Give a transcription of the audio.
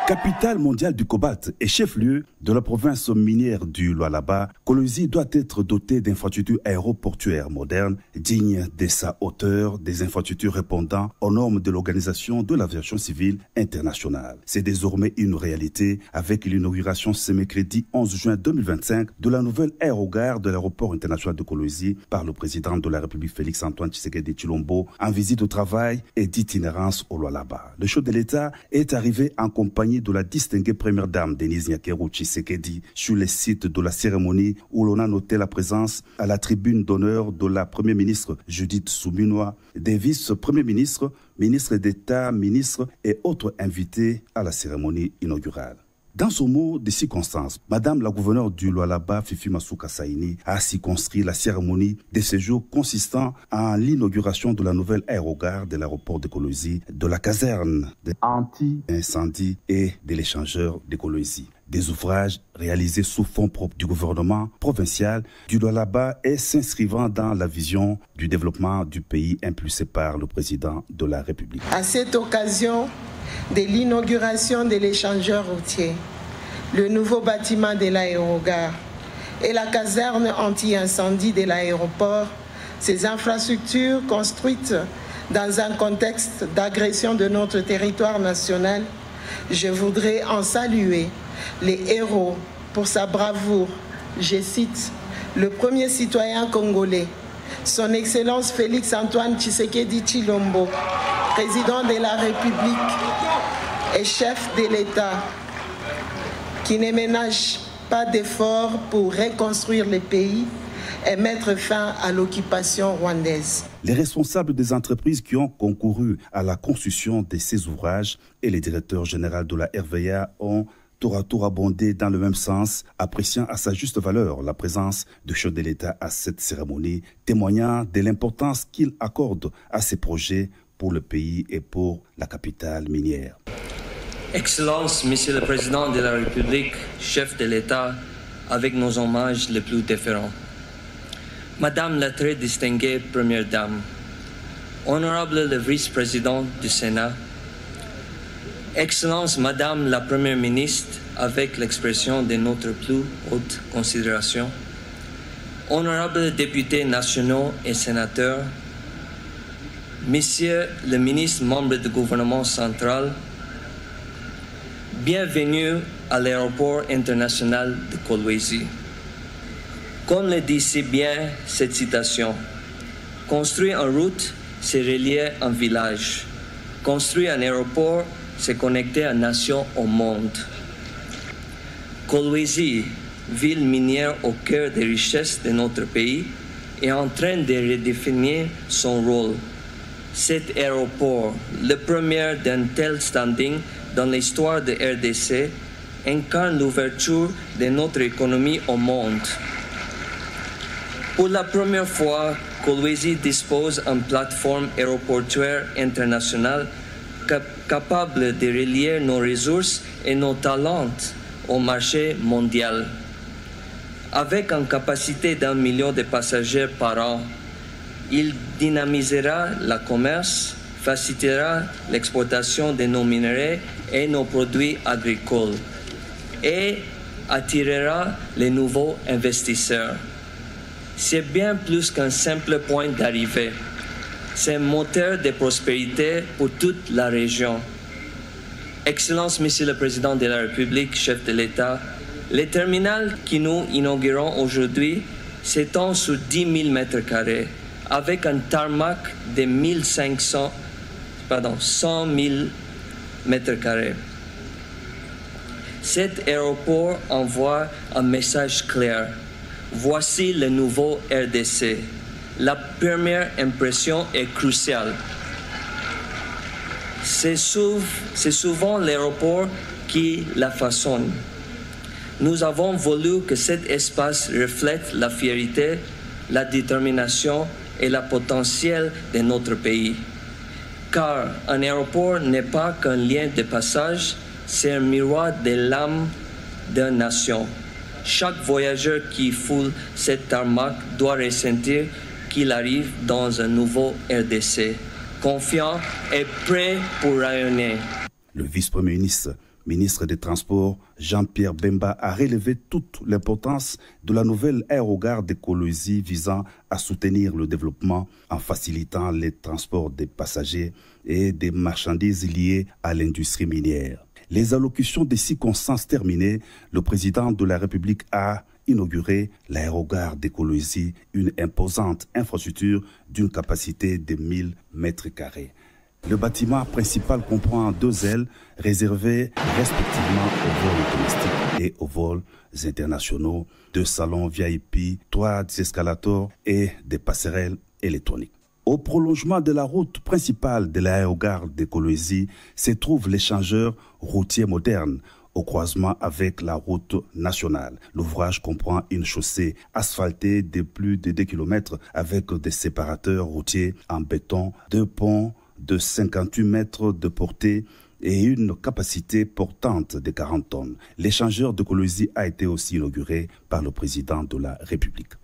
Capitale mondiale du cobalt et chef-lieu de la province minière du Lualaba, Kolwezi doit être dotée d'infrastructures aéroportuaires modernes, dignes de sa hauteur, des infrastructures répondant aux normes de l'Organisation de l'aviation civile internationale. C'est désormais une réalité avec l'inauguration ce mercredi 11 juin 2025 de la nouvelle aérogare de l'aéroport international de Kolwezi par le président de la République Félix-Antoine Tshisekedi Tshilombo en visite au travail et d'itinérance au Lualaba. Le chef de l'État est arrivé en compagnie de la distinguée première dame Denise Nyakeru Tshisekedi sur les sites de la cérémonie où l'on a noté la présence à la tribune d'honneur de la première ministre Judith Suminwa, des vice-premiers ministres, ministres d'État, ministres et autres invités à la cérémonie inaugurale. Dans ce mot de circonstance, Madame la gouverneure du Lualaba, Fifi Masuka Saini, a circonscrit la cérémonie de séjour consistant en l'inauguration de la nouvelle aérogare de l'aéroport de Kolwezi, de la caserne anti-incendie et de l'échangeur de Kolwezi. Des ouvrages réalisés sous fonds propres du gouvernement provincial du Lualaba et s'inscrivant dans la vision du développement du pays impulsée par le président de la République. À cette occasion de l'inauguration de l'échangeur routier, le nouveau bâtiment de l'aérogare et la caserne anti-incendie de l'aéroport, ces infrastructures construites dans un contexte d'agression de notre territoire national, je voudrais en saluer les héros pour sa bravoure. Je cite le premier citoyen congolais, son Excellence Félix-Antoine Tshisekedi Tshilombo, président de la République et chef de l'État, qui ne ménage pas d'efforts pour reconstruire le pays et mettre fin à l'occupation rwandaise. Les responsables des entreprises qui ont concouru à la construction de ces ouvrages et les directeurs généraux de la RVA ont tour à tour abondé dans le même sens, appréciant à sa juste valeur la présence du chef de l'État à cette cérémonie, témoignant de l'importance qu'il accorde à ces projets pour le pays et pour la capitale minière. Excellence, Monsieur le Président de la République, chef de l'État, avec nos hommages les plus déférents. Madame la très distinguée Première Dame, Honorable le Vice-président du Sénat, Excellence Madame la Première Ministre, avec l'expression de notre plus haute considération, Honorables députés nationaux et sénateurs, Messieurs le ministre membre du gouvernement central, bienvenue à l'aéroport international de Kolwezi. Comme le dit si bien cette citation, construire une route, c'est relier un village. Construire un aéroport, c'est connecter une nation au monde. Kolwezi, ville minière au cœur des richesses de notre pays, est en train de redéfinir son rôle. Cet aéroport, le premier d'un tel standing dans l'histoire de RDC, incarne l'ouverture de notre économie au monde. Pour la première fois, Kolwezi dispose d'une plateforme aéroportuaire internationale capable de relier nos ressources et nos talents au marché mondial. Avec une capacité d'1 million de passagers par an, il dynamisera le commerce, facilitera l'exportation de nos minerais et nos produits agricoles et attirera les nouveaux investisseurs. C'est bien plus qu'un simple point d'arrivée. C'est un moteur de prospérité pour toute la région. Excellence, Monsieur le Président de la République, chef de l'État, le terminal que nous inaugurons aujourd'hui s'étend sur 10 000 mètres carrés avec un tarmac de 100 000 mètres carrés. Cet aéroport envoie un message clair. Voici le nouveau RDC. La première impression est cruciale. C'est souvent l'aéroport qui la façonne. Nous avons voulu que cet espace reflète la fierté, la détermination et le potentiel de notre pays. Car un aéroport n'est pas qu'un lien de passage, c'est un miroir de l'âme d'une nation. Chaque voyageur qui foule cette tarmac doit ressentir qu'il arrive dans un nouveau RDC, confiant et prêt pour rayonner. Le vice-premier ministre ministre des Transports, Jean-Pierre Bemba, a relevé toute l'importance de la nouvelle aérogare de Kolwezi visant à soutenir le développement en facilitant les transports des passagers et des marchandises liées à l'industrie minière. Les allocutions des circonstances terminées, le président de la République a inauguré l'aérogare de Kolwezi, une imposante infrastructure d'une capacité de 1000 mètres carrés. Le bâtiment principal comprend 2 ailes réservées respectivement aux vols domestiques et aux vols internationaux, 2 salons VIP, 3 escalators et des passerelles électroniques. Au prolongement de la route principale de l'aérogare de Kolwezi se trouve l'échangeur routier moderne au croisement avec la route nationale. L'ouvrage comprend une chaussée asphaltée de plus de 2 km avec des séparateurs routiers en béton, 2 ponts de 58 mètres de portée et une capacité portante de 40 tonnes. L'échangeur de Kolwezi a été aussi inauguré par le président de la République.